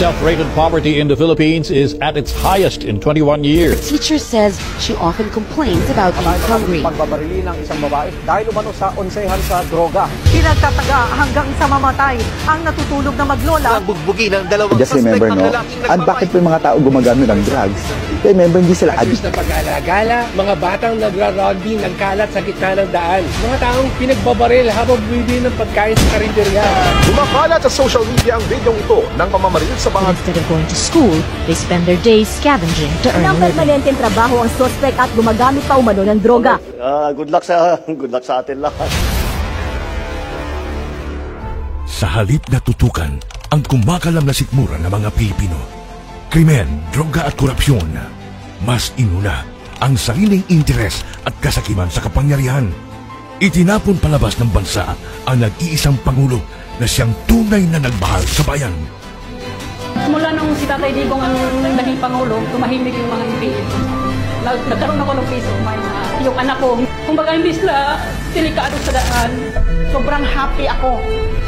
self-rated poverty in the Philippines is at its highest in 21 years. The teacher says she often complains about being hungry. Pagbabarili ng isang babae dahil umano sa onsehan sa droga. Pinagtataga hanggang sa mamatay ang natutulog na maglola. Bugbugi ng dalawang just remember, no? At bakit po yung mga tao gumagamit ng drugs? Remember, hindi sila addict. Na pag-alagala, mga batang nagra-rugby, nagkalat sa gitna ng daan. Mga taong pinagbabaril habang bumibili ng pagkain sa karinderya. Kumakalat sa social media ang video ito ng pamamaril sa bahay. Instead of going to school, they spend their days scavenging to earn a living. Permanenteng trabaho ang suspect at gumagamit pa umano ng droga. Good luck sa atin lahat. Sa halip na tutukan ang kumakalam na sikmura ng mga Pilipino, krimen, droga at korupsyon, mas inuna ang sariling interes at kasakiman sa kapangyarihan. Itinapon palabas ng bansa ang nag-iisang Pangulo na siyang tunay na nagmahal sa bayan. Mula nung si Tatay Digong ang naging Pangulo, tumahimik yung mga MP. Nagkaroon ako ng peace of mind na yung anak ko, kumbaga imbis na delikado sa daan. Sobrang happy ako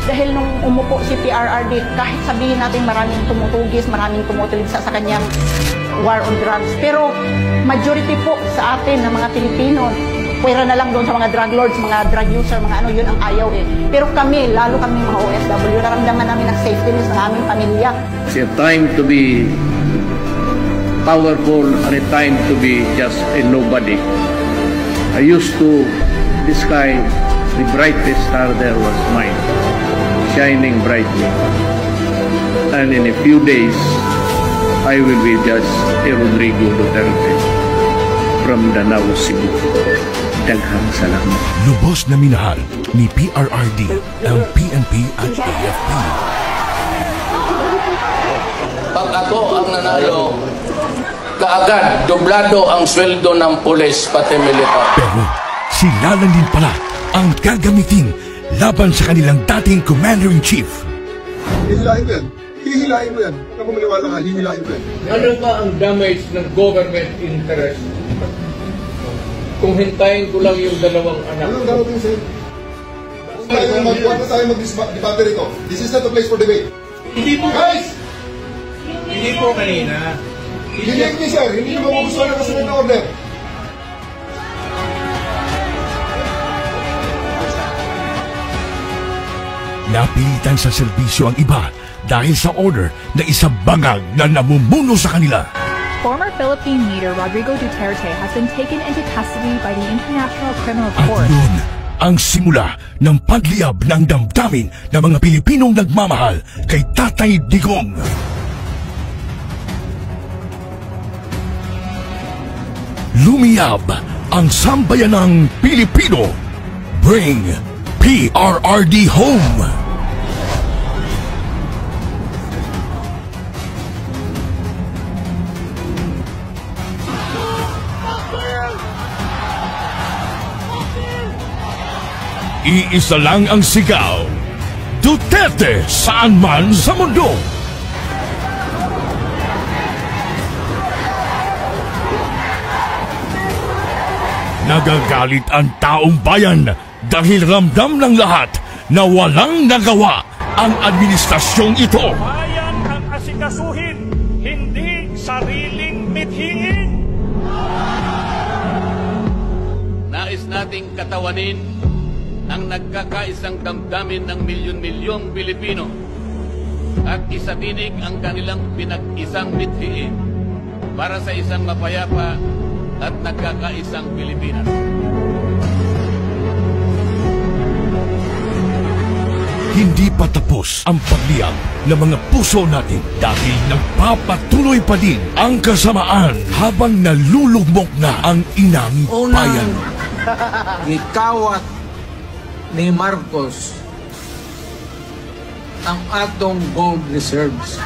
dahil nung umupo si PRRD, kahit sabihin natin maraming tumutugis, maraming tumutuligsa sa kanyang war on drugs. Pero majority po sa atin ng mga Pilipino, pwera na lang doon sa mga drug lords, mga drug user, mga ano, yun ang ayaw eh. Pero kami, lalo kami mga OFW, naramdaman namin ang safetyness ng aming pamilya. It's a time to be powerful and a time to be just a nobody. I used to, the sky, the brightest star there was mine, shining brightly. And in a few days, I will be just a Rodrigo Duterte from Danao, Cebu. Daghang salamat. Lubos na minahal ni PRRD ang PNP at AFP. Pag ako ang nanalo, kaagad doblado ang sweldo ng pulis pati militar. Pero sila lang din pala ang gagamitin laban sa kanilang dating Commander-in-Chief. Hihilahin ko yan. Hihilahin ko yan. Ako maniwala ka, hihilahin ko yan. Ano ba ang damage ng government interest? Kung hintayin ko lang yung dalawang anak. Anong gagawin sa'yo? Huwag na tayo mag-debate rito. This is not the place for debate. Hindi po. Guys! Hindi po kanina. Hindi, sir. Hindi mo gusto na kasunod na order. Napilitan sa serbisyo ang iba dahil sa order na isang bangag na namumuno sa kanila. Former Philippine leader Rodrigo Duterte has been taken into custody by the International Criminal Court. At yun ang simula ng pagliyab ng damdamin ng mga Pilipinong nagmamahal kay Tatay Digong. Lumiyab ang sambayanang Pilipino. Bring PRRD home! Iisa lang ang sigaw. Duterte saan man sa mundo. Nagagalit ang taong bayan dahil ramdam ng lahat na walang nagawa ang administrasyong ito. Bayan ang asikasuhin, hindi sariling mithiin. Nais nating katawanin ang nagkakaisang damdamin ng milyon-milyong Pilipino at isatinig ang kanilang pinag-isang mithiin para sa isang mapayapa at nagkakaisang Pilipinas. Hindi pa tapos ang pagliyab ng mga puso natin dahil nagpapatuloy pa din ang kasamaan habang nalulugmok na ang inang bayan. Gikawat ni Marcos ang atong gold reserves.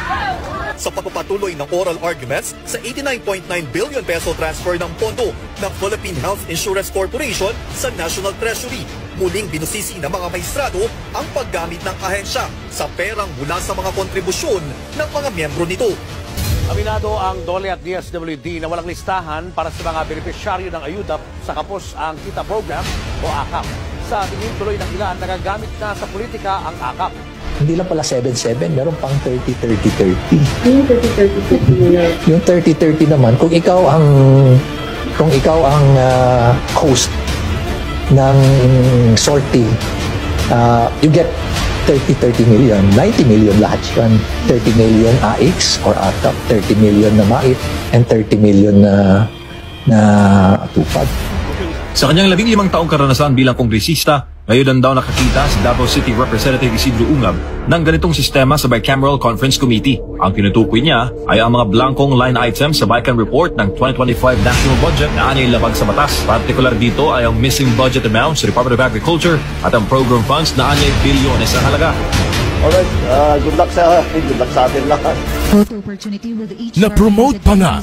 Sa pagpapatuloy ng oral arguments sa 89.9 billion peso transfer ng pondo ng Philippine Health Insurance Corporation sa National Treasury, muling binusisi ng mga maestrado ang paggamit ng ahensya sa perang mula sa mga kontribusyon ng mga miyembro nito. Aminado ang DOLE at DSWD na walang listahan para sa mga benepisyaryo ng ayuda sa Kapos ang Kita Program o AKAP. Sa tingin tuloy ng ilan, nagagamit na sa politika ang AKAP. Hindi lang pala 7-7, meron pang 30-30-30. Yung 30-30-30 yung 30-30 naman, kung ikaw ang host ng sortie, you get 30 million, 90 million lahat yan. 30 million AX or ATAP, 30 million na MAIT, and 30 million na tupad. Sa kanyang 15 taong karanasan bilang kongresista, ngayon daw nakakita si Davao City Representative Isidro Ungab ng ganitong sistema sa Bicameral Conference Committee. Ang tinutukoy niya ay ang mga blankong line items sa Bican Report ng 2025 National Budget na anyay labag sa batas. Partikular dito ay ang missing budget amounts sa Department of Agriculture at ang program funds na anyay bilyones ang halaga. Alright, good luck sa atin lahat. Na-promote pa nga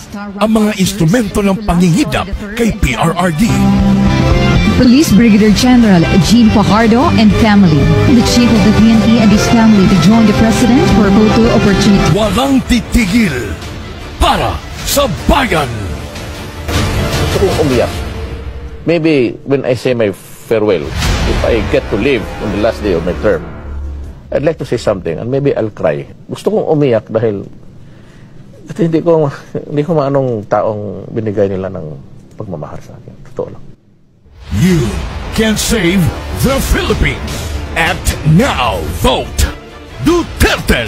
ang mga instrumento ng pangingidap kay PRRD. Police Brigadier General Jean Fajardo and family, the chief of the PNP and his family to join the president for photo opportunity. Walang titigil para sa bayan. Gusto kong umiyak. Maybe when I say my farewell, if I get to live on the last day of my term, I'd like to say something and maybe I'll cry. Gusto kong umiyak dahil hindi ko maanong taong binigay nila ng pagmamahal sa akin. Totoo lang. You can save the Philippines. Act now. Vote Duterte.